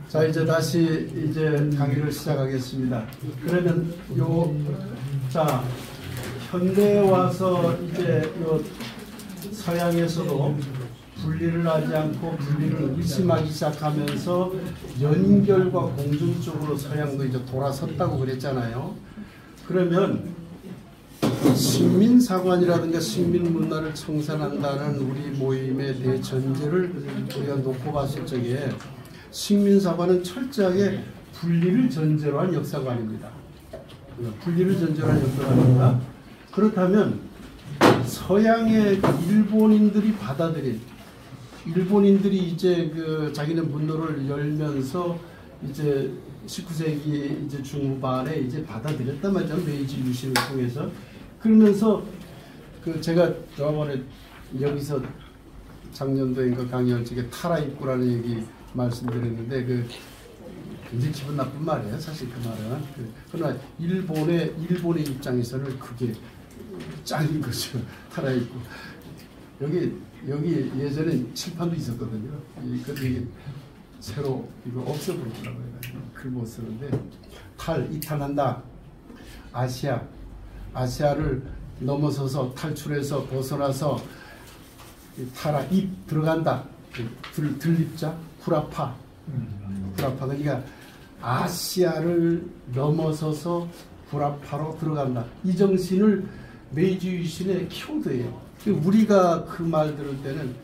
자, 이제 다시 강의를 시작하겠습니다. 그러면 자, 현대에 와서 서양에서도 분리를 하지 않고 분리를 의심하기 시작하면서 연결과 공존 쪽으로 서양도 이제 돌아섰다고 그랬잖아요. 그러면 식민사관이라든가 식민문화를 청산한다는 우리 모임의 대전제를 우리가 놓고 봤을 적에 식민사관은 철저하게 분리를 전제로 한 역사관입니다. 분리를 전제로 한 역사관입니다. 그렇다면 서양의 일본인들이 받아들인, 일본인들이 자기네 문호를 열면서 19세기 중후반에 받아들였단 말이죠. 메이지 유신을 통해서. 그러면서 제가 저번에 여기서 작년도인가 강의할 적에 타라 입구라는 얘기 말씀드렸는데 굉장히 기분 나쁜 말이에요. 사실 그 말은. 그러나 일본의 입장에서는 그게 짱인 거죠. 타라 입구. 여기 예전에 칠판도 있었거든요. 이게 새로 이거 없애버렸다고 해가지고 글 못 쓰는데 이탈한다. 아시아를 넘어서서 탈출해서 벗어나서 타라 입 들어간다. 들립자 구라파. 그러니까 아시아를 넘어서서 구라파로 들어간다. 이 정신을 메이지 유신의 키워드예요. 우리가 그 말 들을 때는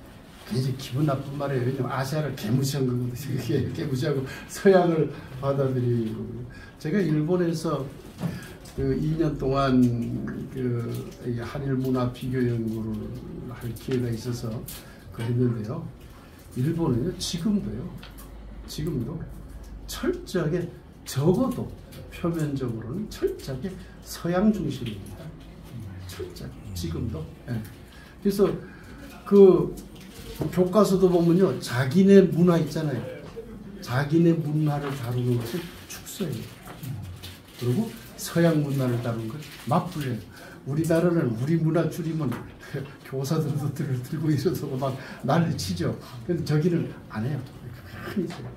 굉장히 기분 나쁜 말이에요. 왜냐면 아시아를 개무시한 거거든요. 개무시하고 서양을 받아들이고. 제가 일본에서 2년 동안 한일 문화 비교 연구를 할 기회가 있어서 그랬는데요. 일본은요, 지금도 철저하게, 적어도 표면적으로는 철저하게 서양 중심입니다. 철저하게 지금도. 네. 그래서 교과서도 보면요, 자기네 문화 있잖아요. 자기네 문화를 다루는 것은 축소예요. 그리고 서양 문화를 다루는 걸 맞불려요. 우리나라는 우리 문화 줄이면 교사들도 들고 있어서 막 난리 치죠. 근데 저기는 안 해요. 큰 있어요.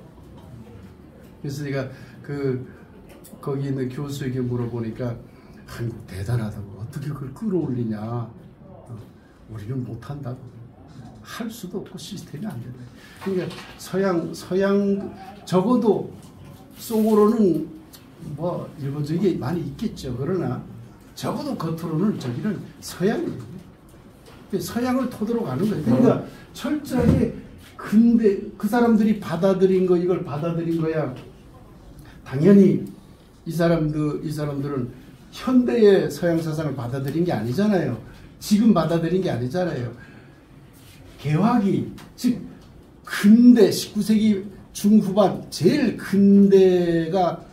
그래서 제가 거기 있는 교수에게 물어보니까 한국 대단하다고, 어떻게 그걸 끌어올리냐. 우리는 못한다고. 할 수도 없고 시스템이 안 된다. 그러니까 서양 적어도 속으로는 뭐 일본적이 많이 있겠죠. 그러나 적어도 겉으로는 저기는 서양이에요. 서양을 토대로 가는 거예요. 그러니까 철저하게 근대 그 사람들이 받아들인 거, 이걸 받아들인 거야. 당연히 이 사람들은 현대의 서양 사상을 받아들인 게 아니잖아요. 지금 받아들인 게 아니잖아요. 개화기, 즉 근대 19세기 중후반 제일 근대가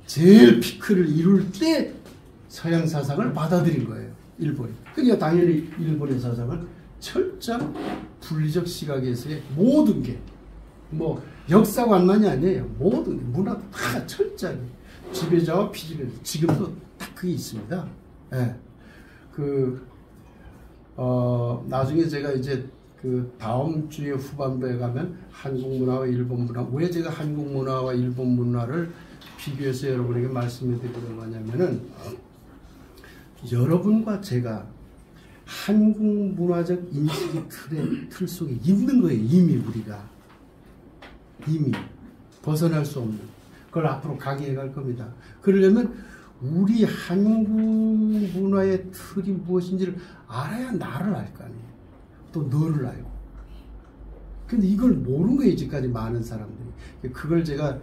제일 피크를 이룰 때 서양 사상을 받아들인 거예요. 일본이. 그러니까 당연히 일본의 사상은 철저한 분리적 시각에서의 모든 게, 뭐 역사관만이 아니에요. 모든 게, 문화도 다 철저하게 지배자와 피지배자. 지금도 딱 그게 있습니다. 네. 나중에 제가 다음 주에 후반부에 가면 한국 문화와 일본 문화, 왜 제가 한국 문화와 일본 문화를 비교해서 여러분에게 말씀해 드리는 거냐면은, 여러분과 제가 한국 문화적 인식의 틀 속에 있는 거예요. 이미 우리가. 이미 벗어날 수 없는. 그걸 앞으로 강의해 갈 겁니다. 그러려면 우리 한국 문화의 틀이 무엇인지를 알아야 나를 알 거 아니에요. 또 너를 알고. 근데 이걸 모르는 거예요. 이제까지 많은 사람들이. 그걸 제가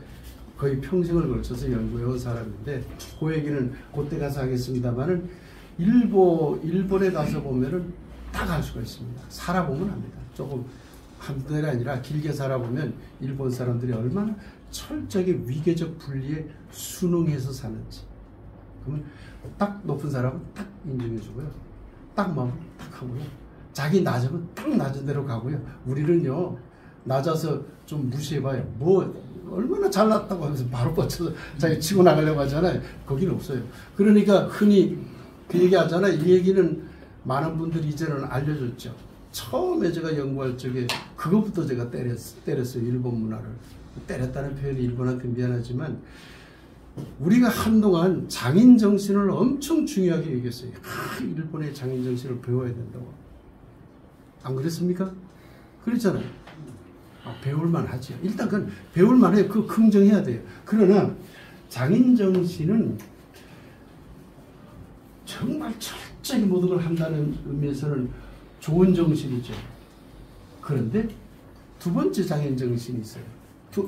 거의 평생을 걸쳐서 연구해온 사람인데, 그 얘기는 그때 가서 하겠습니다만은, 일본에 가서 보면은 딱 알 수가 있습니다. 살아보면 압니다. 조금 한두 달이 아니라 길게 살아보면 일본 사람들이 얼마나 철저하게 위계적 분리에 순응해서 사는지. 그러면 딱 높은 사람은 딱 인정해주고요. 딱 마음을 딱 하고요. 자기 낮으면 딱 낮은 대로 가고요. 우리는요, 낮아서 좀 무시해봐요. 얼마나 잘났다고 하면서 바로 뻗쳐서 자기 치고 나가려고 하잖아요. 거기는 없어요. 그러니까 흔히 그 얘기 하잖아요. 이 얘기는 많은 분들이 이제는 알려줬죠. 처음에 제가 연구할 적에 그것부터 제가 때렸어요. 일본 문화를. 때렸다는 표현이 일본한테 미안하지만 우리가 한동안 장인 정신을 엄청 중요하게 여겼어요. 일본의 장인 정신을 배워야 된다고. 안 그랬습니까? 그랬잖아요. 배울만 하죠. 일단 그건 배울만 해요. 그거 긍정해야 돼요. 그러나 장인 정신은 정말 철저히 모든 걸 한다는 의미에서는 좋은 정신이죠. 그런데 두 번째 장인 정신이 있어요.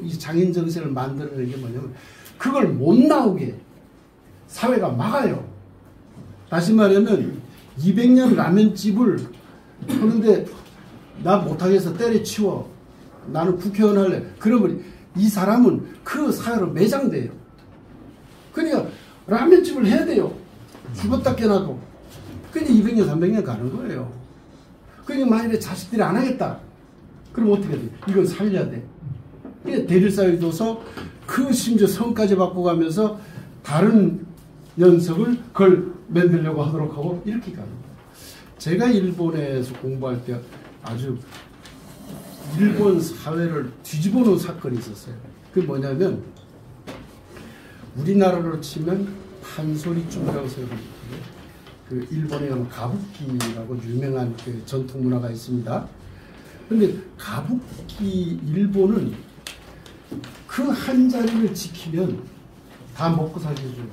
이 장인 정신을 만들어내는 게 뭐냐면 그걸 못 나오게 사회가 막아요. 다시 말하면 200년 라면집을 하는데 나 못하겠어 때려치워. 나는 국회의원 할래. 그러면 이 사람은 그 사회로 매장돼요. 그러니까 라면집을 해야 돼요. 죽었다 깨나도. 그러니까 200년 300년 가는 거예요. 그러니까 만일에 자식들이 안 하겠다. 그럼 어떻게 돼? 이건 살려야 돼. 그러니까 대릴사회 둬서 그 심지어 성까지 바꿔가면서 다른 녀석을 그걸 만들려고 하도록 하고 이렇게 가는 거예요. 제가 일본에서 공부할 때 아주 일본 사회를 뒤집어 놓은 사건이 있었어요. 그게 뭐냐면 우리나라로 치면 판소리춤이라고 생각합니다. 그 일본에 가면 가부키라고 유명한 그 전통 문화가 있습니다. 근데 가부키 일본은 그 한 자리를 지키면 다 먹고 살게 해줘요.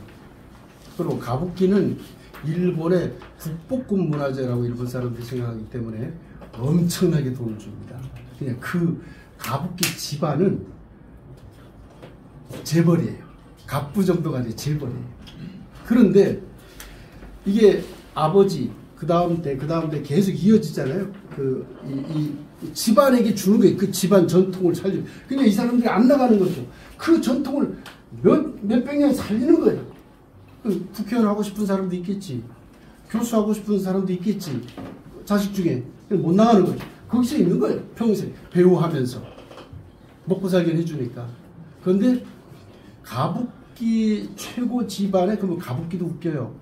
그리고 가부키는 일본의 국보급 문화재라고 일본 사람들이 생각하기 때문에 엄청나게 돈을 줍니다. 그냥 그 가부키 집안은 재벌이에요. 갑부 정도가 아니라 재벌이에요. 그런데 이게 아버지 그 다음 때 계속 이어지잖아요. 이 집안에게 주는 거예요. 그 집안 전통을 살리고. 근데 이 사람들이 안 나가는 거죠. 그 전통을 몇백 년 살리는 거예요. 국회의원 하고 싶은 사람도 있겠지. 교수하고 싶은 사람도 있겠지. 자식 중에. 못 나가는 거죠. 거기서 있는 거예요. 평생 배우하면서. 먹고 살게 해주니까. 그런데 가부키 최고 집안에 그러면 가부키도 웃겨요.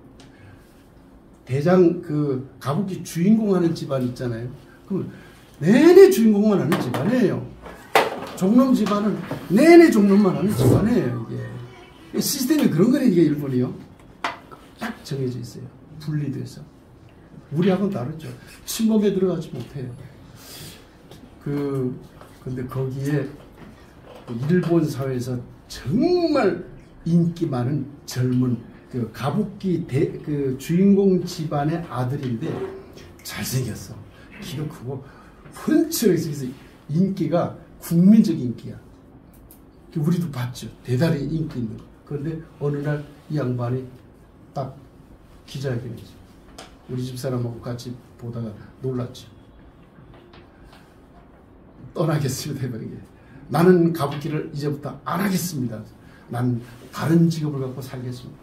대장 그 가부키 주인공 하는 집안 있잖아요. 그럼 내내 주인공만 하는 집안이에요. 종놈 집안은 내내 종놈만 하는 집안이에요. 이게 시스템이 그런 거네. 이게 일본이요. 딱 정해져 있어요. 분리돼서. 우리하고는 다르죠. 침범에 들어가지 못해요. 근데 거기에 일본 사회에서 정말 인기 많은 젊은 그 가부키 그 주인공 집안의 아들인데 잘생겼어. 키도 크고 펀치해서 인기가 국민적 인기야. 우리도 봤죠. 대단히 인기 있는 거. 그런데 어느 날 이 양반이 딱 기자회견이죠. 우리 집사람하고 같이 보다가 놀랐죠. 떠나겠습니다. 해버린 게. 나는 가부키를 이제부터 안 하겠습니다. 난 다른 직업을 갖고 살겠습니다.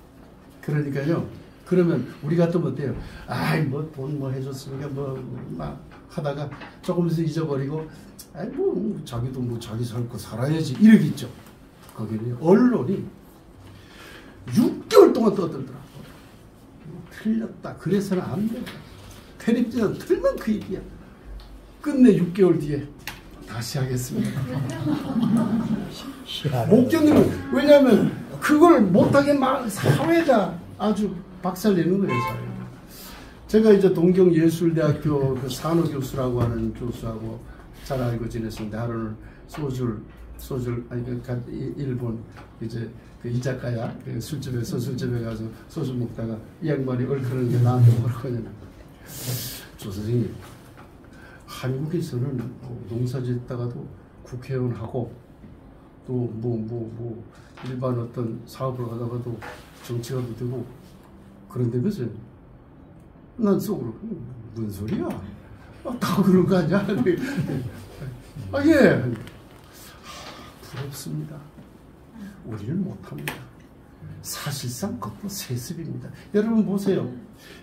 그러니까요. 그러면 우리 같으면 어때요? 아이 뭐 돈 뭐 해줬으니까 막 하다가 조금씩 잊어버리고 아이 뭐 자기도 뭐 자기 살 거 살아야지 이러겠죠. 거기는 언론이 6개월 동안 떠들더라고. 틀렸다. 그래서는 안 돼. 텔레비전 틀면 그 얘기야. 끝내 6개월 뒤에 다시 하겠습니다. 못 견디는. 왜냐하면 그걸 못하게 막 사회가 아주 박살내는 거예요. 사회가. 제가 이제 동경예술대학교 그 산호교수라고 하는 교수하고 잘 알고 지냈습니다. 하루는 소줄 아니 일본 이제 그 이자카야 그 술집에 가서 소주 먹다가 이 양반이 얼큰한 게 나한테 뭐라고 하냐면 조 선생님 한국에서는 농사 짓다가도 국회의원 하고 또 뭐 일반 어떤 사업을 하다가도 정치가도 되고 그런데면서 난 속으로 무슨 소리야? 다 그런 거 아니야? 예. 부럽습니다. 우리는 못합니다. 사실상 그것도 세습입니다. 여러분 보세요.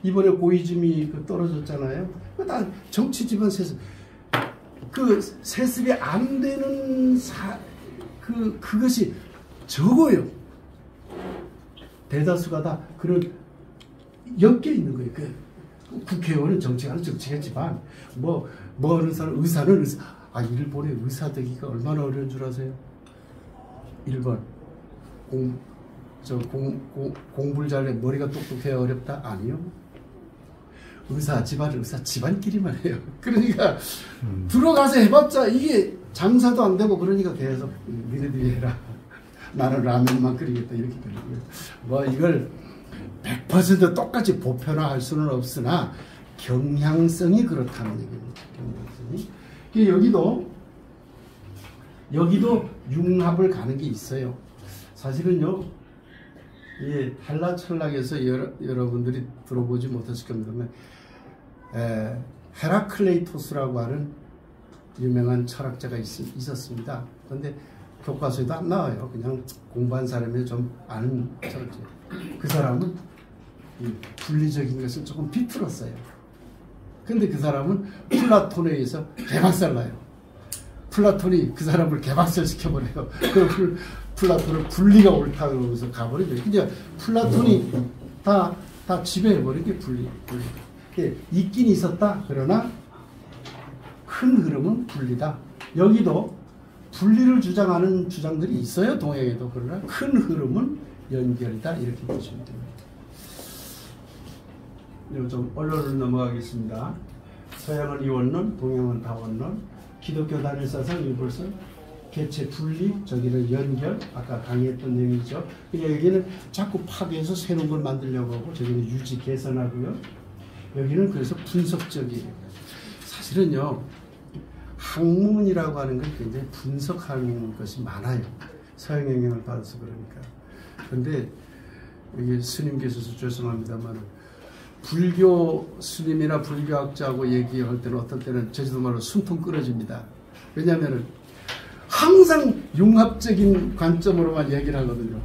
이번에 고이즈미 떨어졌잖아요. 다 정치 집안 세습. 그 세습이 안 되는 그것이 적어요. 대다수가 다 그런 엮여 있는 거예요. 그 국회의원은 정치가는 정치겠지만 뭐 하는 사람 의사는 의사. 일본의 의사 되기가 얼마나 어려운 줄 아세요? 1번 공부를 잘해 머리가 똑똑해야 어렵다? 아니요. 의사 집안끼리만 해요. 그러니까 들어가서 해봤자 이게 장사도 안 되고 그러니까 계속 니네들이 해라. 나는 라면만 끓이겠다 이렇게 되고요. 뭐 이걸 100% 똑같이 보편화할 수는 없으나 경향성이 그렇다는 얘기입니다. 경향성이. 여기도 융합을 가는 게 있어요. 사실은요, 이 한라철학에서 여러분들이 들어보지 못했을 겁니다. 헤라클레이토스라고 하는 유명한 철학자가 있었습니다. 그런데 교과서에도 안 나와요. 그냥 공부한 사람이 좀 아는 철학자. 그 사람은 분리적인 것을 조금 비틀었어요. 근데 그 사람은 플라톤에 의해서 개박살나요. 플라톤이 그 사람을 개박살 시켜버려요. 그 플라톤은 분리가 옳다고 그러면서 가버리죠. 그냥 플라톤이 다 지배해버린 게 분리. 있긴 있었다. 그러나 큰 흐름은 분리다. 여기도 분리를 주장하는 주장들이 있어요. 동양에도. 그러나 큰 흐름은 연결이다. 이렇게 보시면 됩니다. 좀 언론을 넘어가겠습니다. 서양은 이원론, 동양은 다원론, 기독교 단일사상 일벌선, 개체 분리, 저기는 연결, 아까 강의했던 내용이죠. 그냥 여기는 자꾸 파괴해서 새로운 걸 만들려고 하고, 저기는 유지 개선하고요. 여기는 그래서 분석적이에요. 사실은요, 학문이라고 하는 건 굉장히 분석하는 것이 많아요. 서양 영향을 받아서 그러니까. 그런데 여기 스님께서도 죄송합니다만 불교 스님이나 불교학자하고 얘기할 때는 어떤 때는 제주도말로 숨통 끊어집니다. 왜냐하면 항상 융합적인 관점으로만 얘기를 하거든요.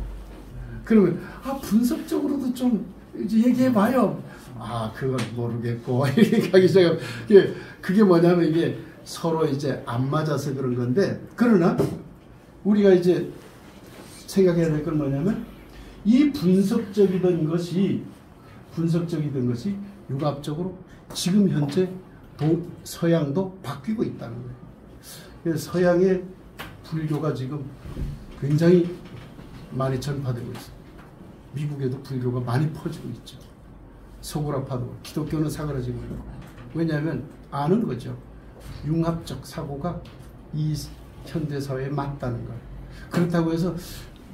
그러면 분석적으로도 좀 얘기해봐요. 그건 모르겠고 이렇게 하기 시작하면 그게 뭐냐면 이게 서로 이제 안 맞아서 그런 건데, 그러나 우리가 이제 생각해야 될 건 뭐냐면 이 분석적이던 것이 융합적으로 지금 현재 서양도 바뀌고 있다는 거예요. 그래서 서양의 불교가 지금 굉장히 많이 전파되고 있어요. 미국에도 불교가 많이 퍼지고 있죠. 서구라파도 기독교는 사그라지고 있고. 왜냐하면 아는 거죠. 융합적 사고가 이 현대사회에 맞다는 거예요. 그렇다고 해서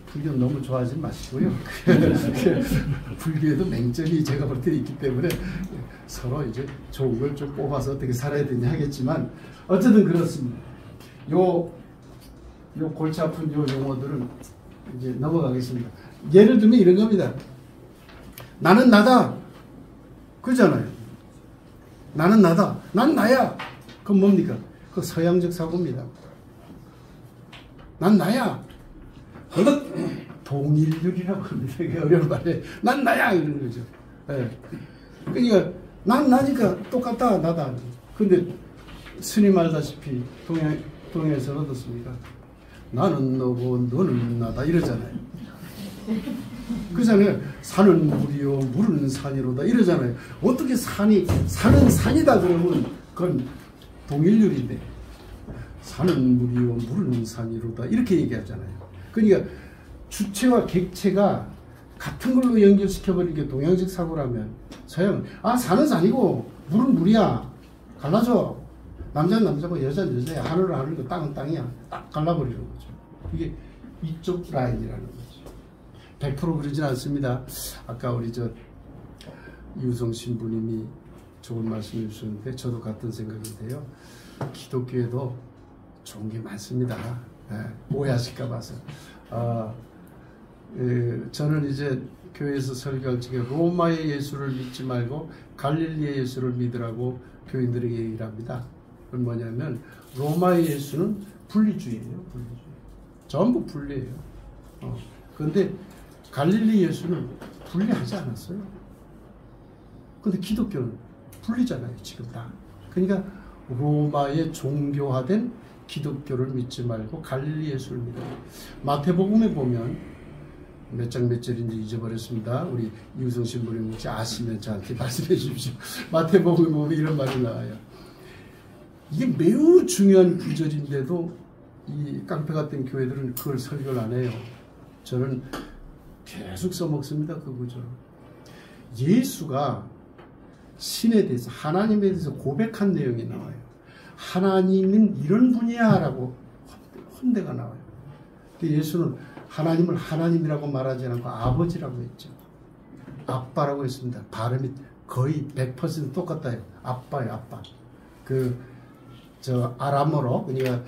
불교 너무 좋아하지 마시고요. 불교에도 맹점이 제가 볼 때 있기 때문에 서로 이제 좋은 걸 좀 뽑아서 어떻게 살아야 되냐 하겠지만, 어쨌든 그렇습니다. 요 골치 아픈 요 용어들은 이제 넘어가겠습니다. 예를 들면 이런 겁니다. 나는 나다. 그러잖아요. 나는 나다. 난 나야. 그건 뭡니까? 그 서양적 사고입니다. 난 나야. 동일률이라고 합니다. 이게 어려운 말에 난 나야 이런 거죠. 네. 그러니까 난 나니까 똑같다 나다. 근데 스님 알다시피 동양에서는 어떻습니까? 나는 너고 너는 나다 이러잖아요. 그잖아요. 산은 물이요 물은 산이로다 이러잖아요. 어떻게 산은 산이다 그러면 그건 동일률인데, 산은 물이요 물은 산이로다 이렇게 얘기하잖아요. 그러니까 주체와 객체가 같은 걸로 연결시켜버리는 게 동양식 사고라면, 서양은 산은 산이고 물은 물이야 갈라져. 남자는 남자고 여자는 여자야. 하늘은 하늘이고 땅은 땅이야. 딱 갈라버리는 거죠. 이게 이쪽 라인이라는 거죠. 100% 그러진 않습니다. 아까 우리 유성 신부님이 좋은 말씀을 주셨는데 저도 같은 생각인데요. 기독교에도 좋은 게 많습니다. 오해하실까 봐서. 저는 이제 교회에서 설교할 적에 로마의 예수를 믿지 말고 갈릴리의 예수를 믿으라고 교인들에게 얘기를 합니다. 그건 뭐냐면 로마의 예수는 분리주의예요. 분리주의. 전부 분리예요. 그런데 갈릴리 예수는 분리하지 않았어요. 그런데 기독교는 분리잖아요. 지금 다. 그러니까 로마의 종교화된 기독교를 믿지 말고 갈릴리 예수를 믿어요. 마태복음에 보면 몇 장 몇 절인지 잊어버렸습니다. 우리 이우성 신부님 혹시 아시면 저한테 말씀해 주십시오. 마태복음에 보면 이런 말이 나와요. 이게 매우 중요한 구절인데도 이 깡패 같은 교회들은 그걸 설교를 안 해요. 저는 계속 써먹습니다. 그 구절. 예수가 신에 대해서, 하나님에 대해서 고백한 내용이 나와요. 하나님은 이런 분이야 라고 헌대가 나와요. 예수는 하나님을 하나님이라고 말하지 않고 아버지라고 했죠. 아빠라고 했습니다. 발음이 거의 100% 똑같아요. 아빠예요, 아빠. 아람어로, 그러니까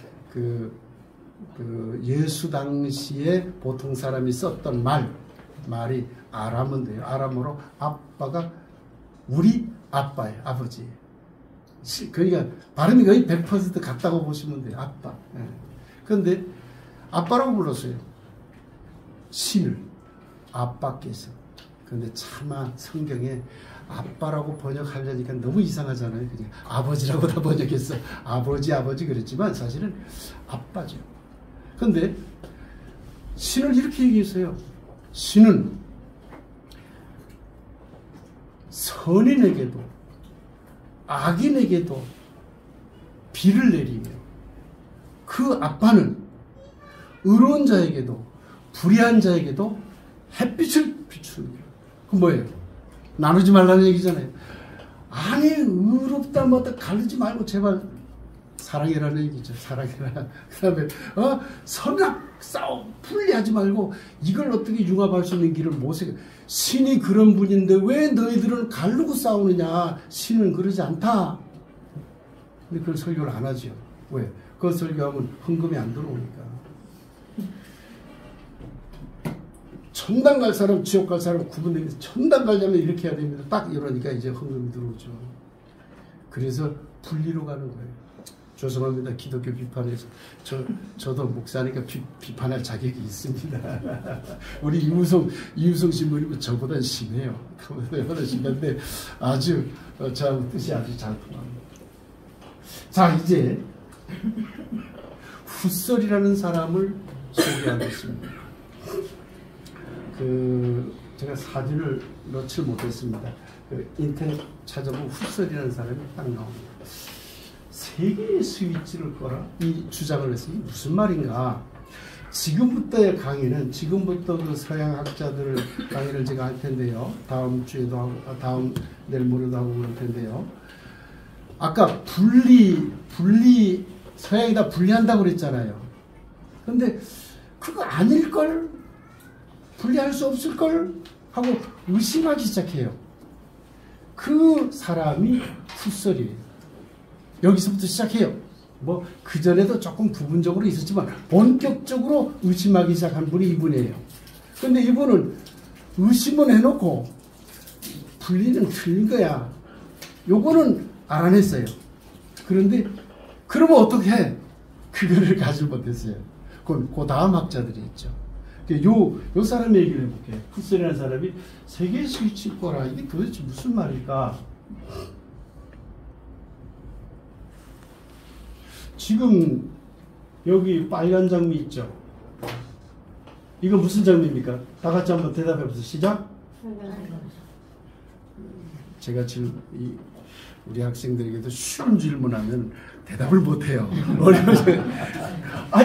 예수 당시에 보통 사람이 썼던 말이 아람어인데요. 아람어로 아빠가 우리 아빠예요, 아버지. 그러니까 발음이 거의 100% 같다고 보시면 돼요, 아빠. 그런데 아빠라고 불렀어요. 신을, 아빠께서. 그런데 차마 성경에 아빠라고 번역하려니까 너무 이상하잖아요. 그냥 아버지라고 다 번역했어. 아버지 그랬지만 사실은 아빠죠. 그런데 신을 이렇게 얘기했어요. 신은 선인에게도 악인에게도 비를 내리며, 그 아빠는 의로운 자에게도 불의한 자에게도 햇빛을 비춥니다. 그 뭐예요? 나누지 말라는 얘기잖아요. 아니, 의롭다 뭐다 가르지 말고 제발 사랑해라는 얘기죠. 사랑해라. 그 다음에 선악 싸움 분리하지 말고 이걸 어떻게 융합할 수 있는 길을 모색해. 신이 그런 분인데 왜 너희들은 가르고 싸우느냐. 신은 그러지 않다. 근데 그걸 설교를 안 하죠. 왜? 그걸 설교하면 헌금이 안 들어오니까. 천당 갈 사람, 지옥 갈 사람 구분됩니다. 천당 가려면 이렇게 해야 됩니다. 딱 이러니까 이제 헌금이 들어오죠. 그래서 분리로 가는 거예요. 죄송합니다. 기독교 비판에서. 저도 목사니까 비판할 자격이 있습니다. 우리 이우성 신부님은 저보다 심해요. 저보다 심한데 아주 저하고 뜻이 아주 잘 통합니다. 자, 이제 훗설이라는 사람을 소개하겠습니다. 제가 사진을 넣지 못했습니다. 인터넷 찾아보면 훗설이라는 사람이 딱 나옵니다. 세 개의 스위치를 꺼라, 이 주장을 했어요. 이게 무슨 말인가? 지금부터의 강의는, 지금부터 그 서양 학자들 강의를 제가 할 텐데요. 다음 주에도 하고, 내일 모레도 하고 그럴 텐데요. 아까 서양이 다 분리한다고 그랬잖아요. 근데 그거 아닐걸? 분리할 수 없을걸? 하고 의심하기 시작해요. 그 사람이 훗설이에요. 여기서부터 시작해요. 뭐 그전에도 조금 부분적으로 있었지만 본격적으로 의심하기 시작한 분이 이분이에요. 근데 이분은 의심은 해놓고 분리는 틀린 거야. 요거는 알아냈어요. 그런데 그러면 어떻게 해? 그거를 가지 못했어요. 그 다음 학자들이 있죠. 요 사람 얘기를 해볼게요. 훗설이라는 사람이 세계의 스위치 꺼라. 이게 도대체 무슨 말일까? 지금 여기 빨간 장미 있죠? 이거 무슨 장미입니까? 다 같이 한번 대답해 보세요. 시작! 제가 지금 우리 학생들에게도 쉬운 질문하면 대답을 못해요.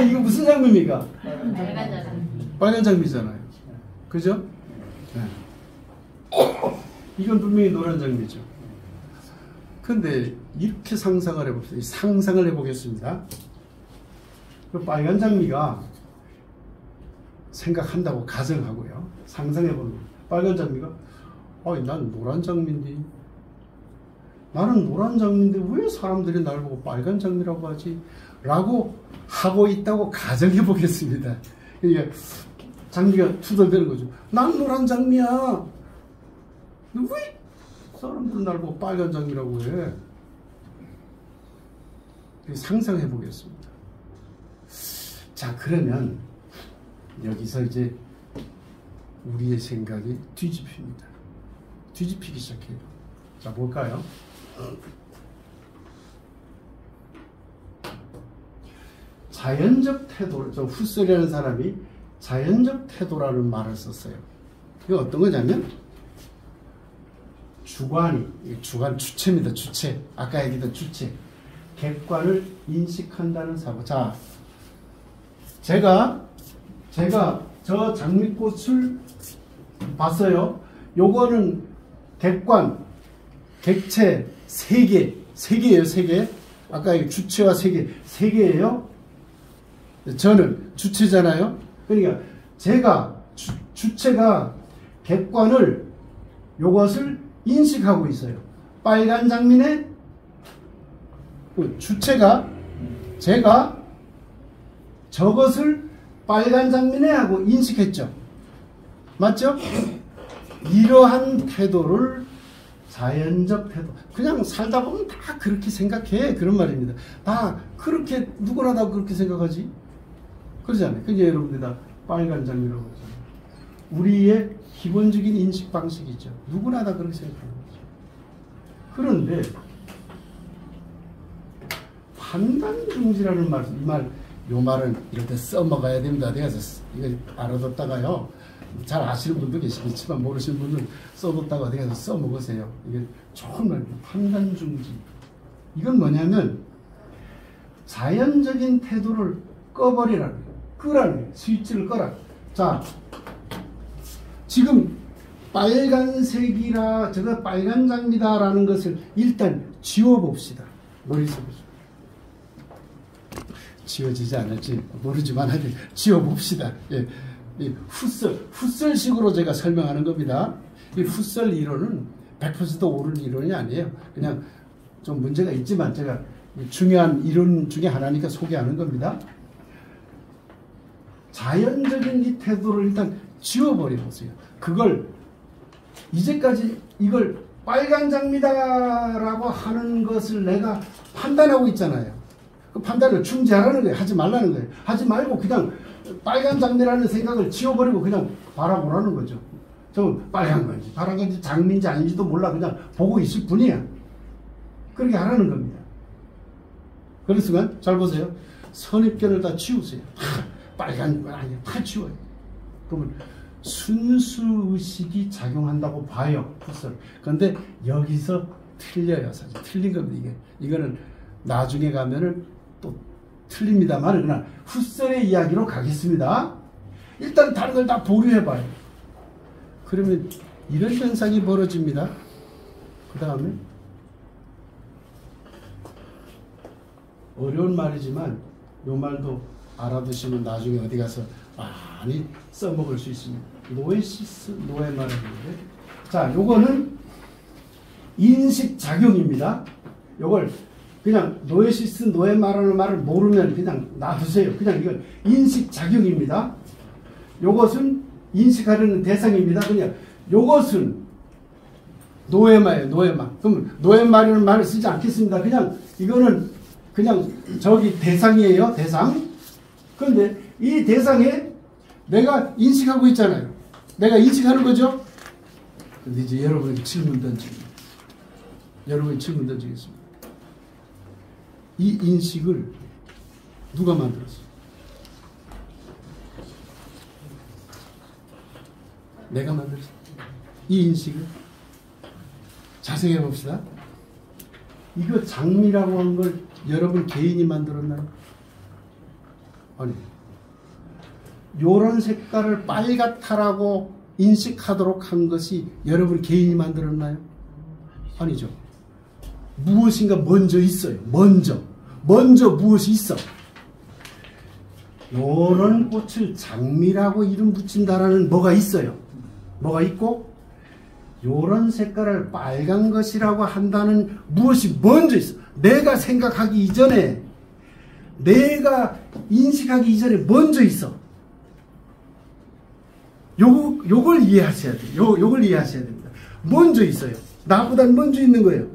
이거 무슨 장미입니까? 빨간 장미. 빨간 장미잖아요. 그죠? 네. 이건 분명히 노란 장미죠. 근데 이렇게 상상을 해봅시다. 상상을 해보겠습니다. 그 빨간 장미가 생각한다고 가정하고요. 상상해보는 거예요. 빨간 장미가 난 노란 장미인데, 나는 노란 장미인데 왜 사람들이 날 보고 빨간 장미라고 하지? 라고 하고 있다고 가정해보겠습니다. 그러니까 장미가 투덜대는 거죠. 난 노란 장미야. 왜 사람들 날 보고 빨간 장미라고 해? 상상해 보겠습니다. 자, 그러면 여기서 이제 우리의 생각이 뒤집힙니다. 뒤집히기 시작해요. 자, 볼까요? 자연적 태도, 훗설이라는 사람이 자연적 태도라는 말을 썼어요. 이거 어떤 거냐면 주관 주체입니다. 주체. 아까 얘기했던 주체. 객관을 인식한다는 사고. 자, 제가 저 장미꽃을 봤어요. 요거는 객관, 객체 3개, 3개예요, 3개. 아까 이 주체와 3개, 3개예요. 저는 주체잖아요. 그러니까 제가 주체가 객관을 요것을 인식하고 있어요. 빨간 장미네 주체가 제가 저것을 빨간 장미네 하고 인식했죠. 맞죠? 이러한 태도를 자연적 태도. 그냥 살다 보면 다 그렇게 생각해. 그런 말입니다. 다 그렇게 누구나 다 그렇게 생각하지. 그러잖아요. 그게 여러분들 다 빨간 장미라고 하잖아요. 우리의 기본적인 인식 방식이죠. 누구나 다 그렇게 생각하는 거죠. 그런데 판단중지라는 말, 요 말은 이럴 때 써먹어야 됩니다. 내가 이거 알아뒀다가요. 잘 아시는 분도 계시겠지만 모르시는 분은 써뒀다가 어디 가서 써먹으세요. 이게 좋은 말입니다. 판단중지. 이건 뭐냐면 자연적인 태도를 꺼버리라는 거예요. 끄라는 거예요. 스위치를 꺼라. 자, 지금 빨간색이라 저거 빨간 장미다라는 것을 일단 지워봅시다. 머릿속에서. 지워지지 않을지 모르지만 하여튼 지워봅시다. 예. 이 훗설식으로 제가 설명하는 겁니다. 이 훗설 이론은 100% 옳은 이론이 아니에요. 그냥 좀 문제가 있지만 제가 중요한 이론 중에 하나니까 소개하는 겁니다. 자연적인 이 태도를 일단 지워버려 보세요. 그걸 이제까지 이걸 빨간 장미다라고 하는 것을 내가 판단하고 있잖아요. 그 판단을 중지하라는 거예요. 하지 말라는 거예요. 하지 말고 그냥 빨간 장미라는 생각을 지워버리고 그냥 바라보라는 거죠. 저 빨간 건지 파란 건지 장미인지 아닌지도 몰라. 그냥 보고 있을 뿐이야. 그렇게 하라는 겁니다. 그렇지만 잘 보세요. 선입견을 다 지우세요. 빨간 건 아니야. 다 지워요. 그러면 순수의식이 작용한다고 봐요. 그런데 여기서 틀려요. 사실 틀린 겁니다. 이거는 나중에 가면은 또 틀립니다만 그러나 훗설의 이야기로 가겠습니다. 일단 다른 걸 다 보류해봐요. 그러면 이런 현상이 벌어집니다. 그 다음에 어려운 말이지만 이 말도 알아두시면 나중에 어디 가서 많이 써먹을 수 있습니다. 노에시스, 노에마라는 건데, 자, 요거는 인식작용입니다. 요걸 그냥 노에시스, 노에마라는 말을 모르면 그냥 놔두세요. 그냥 이건 인식작용입니다. 요것은 인식하려는 대상입니다. 그냥 요것은 노에마예요. 노에마. 그럼 노에마라는 말을 쓰지 않겠습니다. 그냥 이거는 그냥 저기 대상이에요. 대상. 그런데 이 대상에 내가 인식하고 있잖아요. 내가 인식하는 거죠. 근데 이제 여러분에게 질문 던집니다. 여러분이 질문 던지겠습니다. 이 인식을 누가 만들었어요? 내가 만들었어요. 이 인식을 자세히 해봅시다. 이거 장미라고 한 걸 여러분 개인이 만들었나요? 아니. 요런 색깔을 빨갛다라고 인식하도록 한 것이 여러분 개인이 만들었나요? 아니죠. 무엇인가 먼저 있어요. 먼저 무엇이 있어. 요런 꽃을 장미라고 이름 붙인다라는 뭐가 있어요. 뭐가 있고 요런 색깔을 빨간 것이라고 한다는 무엇이 먼저 있어. 내가 생각하기 이전에, 내가 인식하기 이전에 먼저 있어. 요걸 이해하셔야 돼요. 요걸 이해하셔야 됩니다. 먼저 있어요. 나보단 먼저 있는 거예요.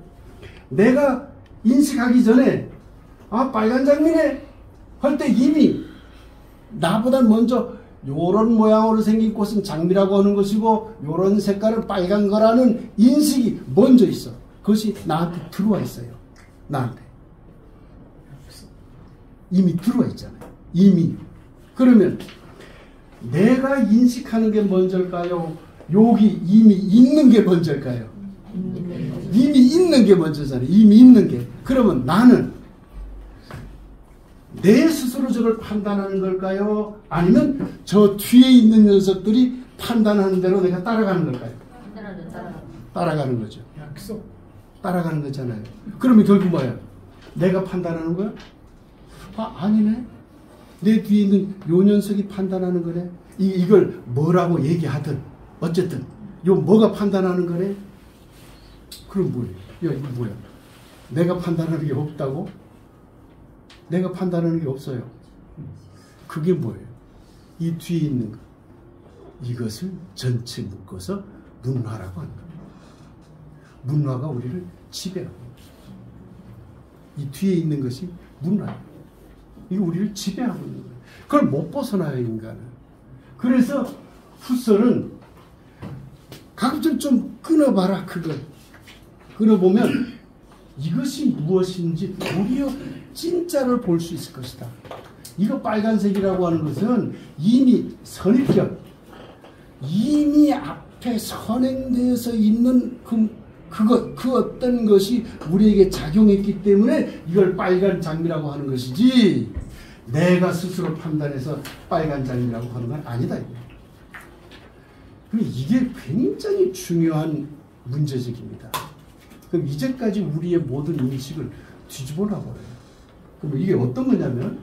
내가 인식하기 전에 아 빨간 장미네 할 때 이미 나보다 먼저 요런 모양으로 생긴 꽃은 장미라고 하는 것이고 요런 색깔은 빨간 거라는 인식이 먼저 있어. 그것이 나한테 들어와 있어요. 나한테 이미 들어와 있잖아요. 이미. 그러면 내가 인식하는 게 먼저일까요? 여기 이미 있는 게 먼저일까요? 이미 있는 게 먼저잖아요. 이미 있는 게. 그러면 나는 내 스스로 저걸 판단하는 걸까요? 아니면 저 뒤에 있는 녀석들이 판단하는 대로 내가 따라가는 걸까요? 따라가는 거죠. 약속. 따라가는 거잖아요. 그러면 결국 뭐예요? 내가 판단하는 거야? 아니네. 내 뒤에 있는 요 녀석이 판단하는 거네. 이걸 뭐라고 얘기하든 어쨌든 요 뭐가 판단하는 거네. 그럼 뭐예요? 야, 이거 뭐야? 내가 판단하는 게 없다고? 내가 판단하는 게 없어요. 그게 뭐예요? 이 뒤에 있는 거. 이것을 전체 묶어서 문화라고 하는 거예요. 문화가 우리를 지배하고 이 뒤에 있는 것이 문화예요. 이거 우리를 지배하고 있는 거예요. 그걸 못 벗어나요, 인간은. 그래서 후설은 가급적 좀 끊어봐라, 그걸. 끊어보면 이것이 무엇인지 도리어 진짜를 볼 수 있을 것이다. 이거 빨간색이라고 하는 것은 이미 선입견, 이미 앞에 선행되어서 있는 그 어떤 것이 우리에게 작용했기 때문에 이걸 빨간 장미라고 하는 것이지, 내가 스스로 판단해서 빨간 장미라고 하는 건 아니다. 이게 굉장히 중요한 문제적입니다. 그럼 이제까지 우리의 모든 인식을 뒤집어 놔버려요. 그럼 이게 어떤 거냐면,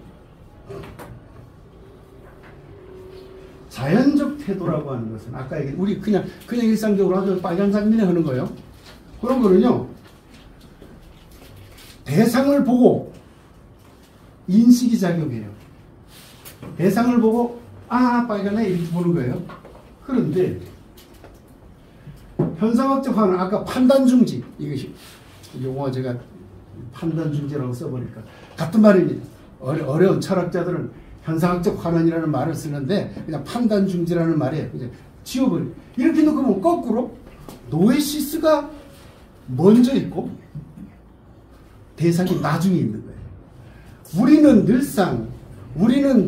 자연적 태도라고 하는 것은 아까 우리 그냥 일상적으로 아주 빨간 장미네 하는 거예요. 그런 거는요, 대상을 보고 인식이 작용해요. 대상을 보고 빨간에 이렇게 보는 거예요. 그런데 현상학적 화는 아까 판단중지, 이것이 용어 제가 판단중지라고 써보니까 같은 말입니다. 어려운 철학자들은 현상학적 환원이라는 말을 쓰는데 그냥 판단중지라는 말에 그냥 지워버려. 이렇게 놓고 보면 거꾸로 노에시스가 먼저 있고 대상이 나중에 있는 거예요. 우리는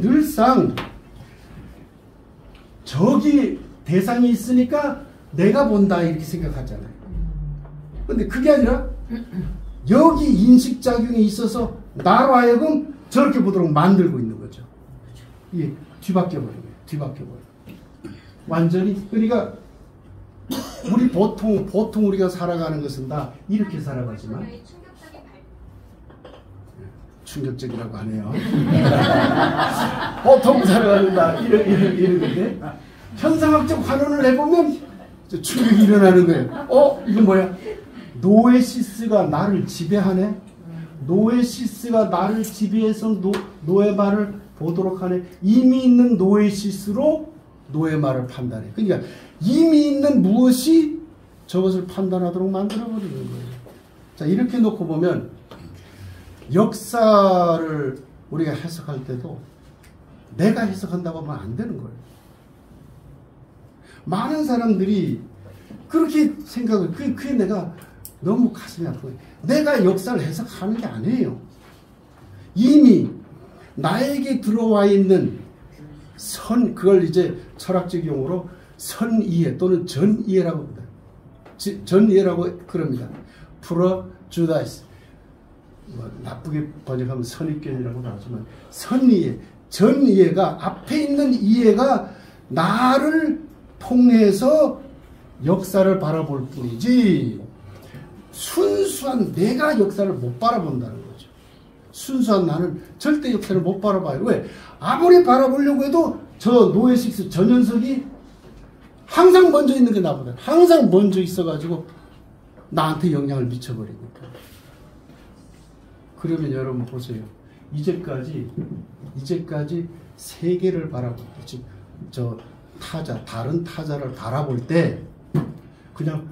늘상 저기 대상이 있으니까 내가 본다 이렇게 생각하잖아요. 근데 그게 아니라 여기 인식작용이 있어서 나로 하여금 저렇게 보도록 만들고 있는 거죠. 이게 뒤바뀌어버린 거예요. 뒤바뀌어버려요. 완전히. 그러니까 우리 보통 우리가 살아가는 것은 다 이렇게 살아가지만, 충격적이라고 하네요. 보통 살아가는다 이러는데 현상학적 환원을 해보면 충격이 일어나는 거예요. 이건 뭐야? 노에시스가 나를 지배하네. 노에시스가 나를 지배해서 노의 말을 보도록 하네. 이미 있는 노에시스로 노의 말을 판단해. 그러니까 이미 있는 무엇이 저것을 판단하도록 만들어버리는 거예요. 자, 이렇게 놓고 보면 역사를 우리가 해석할 때도 내가 해석한다고 하면 안 되는 거예요. 많은 사람들이 그렇게 생각을, 그게 내가 너무 가슴이 아프고, 내가 역사를 해석하는 게 아니에요. 이미 나에게 들어와 있는 그걸 이제 철학적 용어로 선이해 또는 전이해라고 합니다. 전이해라고 그럽니다. 프로주다이스. 나쁘게 번역하면 선입견이라고 나오지만 선이해, 전이해가 앞에 있는 이해가 나를 통해서 역사를 바라볼 뿐이지 순수한 내가 역사를 못 바라본다는 거죠. 순수한 나는 절대 역사를 못 바라봐요. 왜? 아무리 바라보려고 해도 저 노에시스 저 녀석이 항상 먼저 있는 게 나보다 항상 먼저 있어가지고 나한테 영향을 미쳐버리니까. 그러면 여러분 보세요. 이제까지 세계를 바라볼 때, 지금 저 다른 타자를 바라볼 때 그냥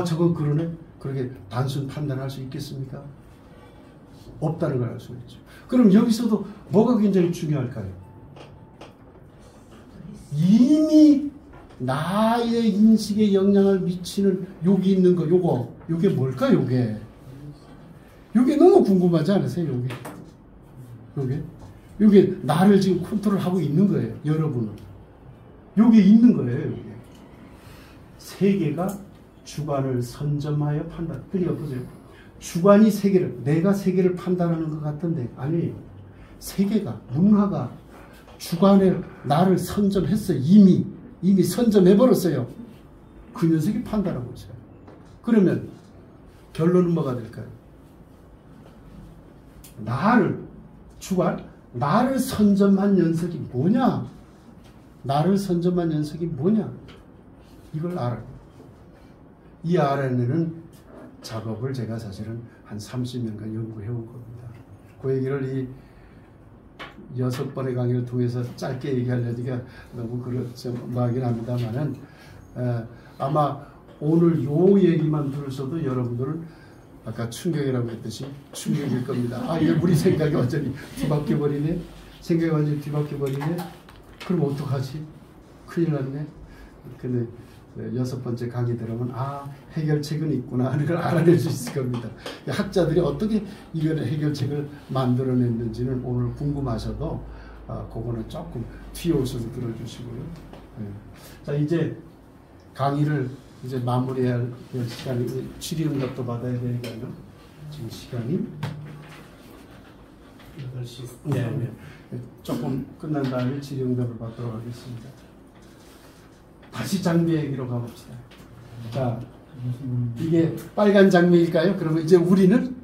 저건 그러네, 그렇게 단순 판단할 수 있겠습니까? 없다는 걸 알 수 있죠. 그럼 여기서도 뭐가 굉장히 중요할까요? 이미 나의 인식에 영향을 미치는 여기 있는 거, 요게 뭘까? 요게 너무 궁금하지 않으세요? 요게 나를 지금 컨트롤하고 있는 거예요. 여러분은 요게 있는 거예요. 요게 세계가 주관을 선점하여 판단. 그러니까 보세요. 주관이 세계를, 내가 세계를 판단하는 것 같은데 아니에요. 세계가, 문화가 주관에 나를 선점했어요. 이미 선점해버렸어요. 그 녀석이 판단하고 있어요. 그러면 결론은 뭐가 될까요? 나를 선점한 녀석이 뭐냐? 나를 선점한 녀석이 뭐냐? 이걸 알아요. 이 알아내는 작업을 제가 사실은 한 30년간 연구해 온 겁니다. 그 얘기를 이 6번의 강의를 통해서 짧게 얘기하려니까 너무 뭐하긴 합니다만은 아마 오늘 요 얘기만 들으셔도 여러분들은 아까 충격이라고 했듯이 충격일 겁니다. 이게 우리 생각이 완전히 뒤바뀌어버리네. 생각이 완전히 뒤바뀌어버리네. 그럼 어떡하지? 큰일 났네. 근데 6번째 강의 들으면 해결책은 있구나 하는 걸 알아낼 수 있을 겁니다. 학자들이 어떻게 이걸 해결책을 만들어냈는지는 오늘 궁금하셔도 그거는 조금 뒤에 오셔서 들어주시고요. 자, 이제 강의를 이제 마무리할 시간이 질의응답도 받아야 되니까요. 지금 시간이 8시. 네. 조금 끝난 다음에 질의응답을 받도록 하겠습니다. 다시 장미 얘기로 가봅시다. 자, 이게 빨간 장미일까요? 그러면 이제 우리는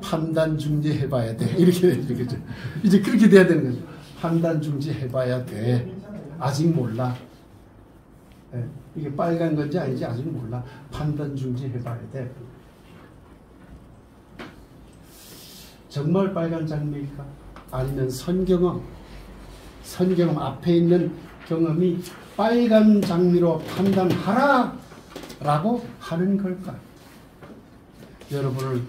판단 중지 해봐야 돼. 이렇게 되는 거죠. 이제 그렇게 돼야 되는 거죠. 판단 중지 해봐야 돼. 아직 몰라. 네, 이게 빨간 건지 아닌지 아직 몰라. 판단 중지 해봐야 돼. 정말 빨간 장미일까? 아니면 선경험 앞에 있는 경험이 빨간 장미로 판단하라 라고 하는 걸까? 여러분은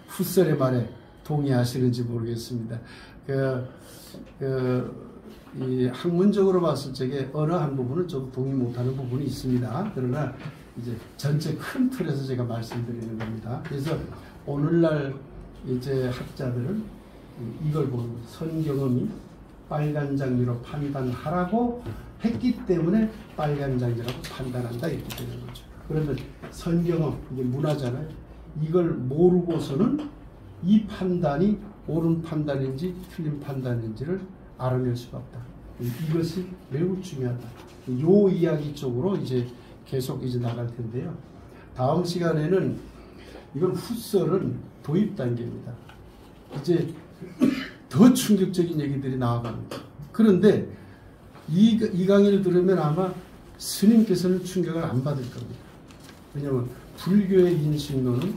훗설의 말에 동의하시는지 모르겠습니다. 이 학문적으로 봤을 적에 어느 한 부분은 저도 동의 못하는 부분이 있습니다. 그러나 이제 전체 큰 틀에서 제가 말씀드리는 겁니다. 그래서 오늘날 이제 학자들은 이걸 보는 거죠. 선경험이 빨간 장미로 판단하라고 했기 때문에 빨간 장미라고 판단한다 이렇게 되는 거죠. 그러면 선경험, 이게 문화잖아요. 이걸 모르고서는 이 판단이 옳은 판단인지 틀린 판단인지를 알아낼 수가 없다. 이것이 매우 중요하다. 요 이야기 쪽으로 이제 계속 이제 나갈 텐데요. 다음 시간에는 이건 훗설은 도입 단계입니다. 이제 더 충격적인 얘기들이 나와갑니다. 그런데 이 강의를 들으면 아마 스님께서는 충격을 안 받을 겁니다. 왜냐하면 불교의 인식론은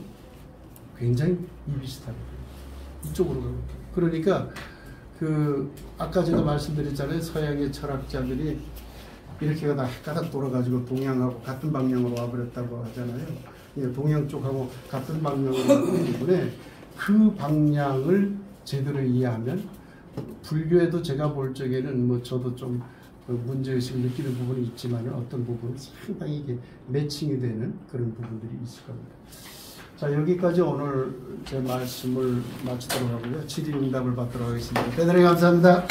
굉장히 비슷합니다. 이쪽으로 가고. 그러니까 아까 제가 말씀드렸잖아요. 서양의 철학자들이 이렇게 가다 헷가닥 돌아가지고 동양하고 같은 방향으로 와버렸다고 하잖아요. 동양 쪽하고 같은 방향으로 가기 때문에 그 방향을 제대로 이해하면 불교에도 제가 볼 적에는 뭐 저도 좀 문제의식을 느끼는 부분이 있지만 어떤 부분은 상당히 이게 매칭이 되는 그런 부분들이 있을 겁니다. 자, 여기까지 오늘 제 말씀을 마치도록 하고요. 질의응답을 받도록 하겠습니다. 대단히 감사합니다.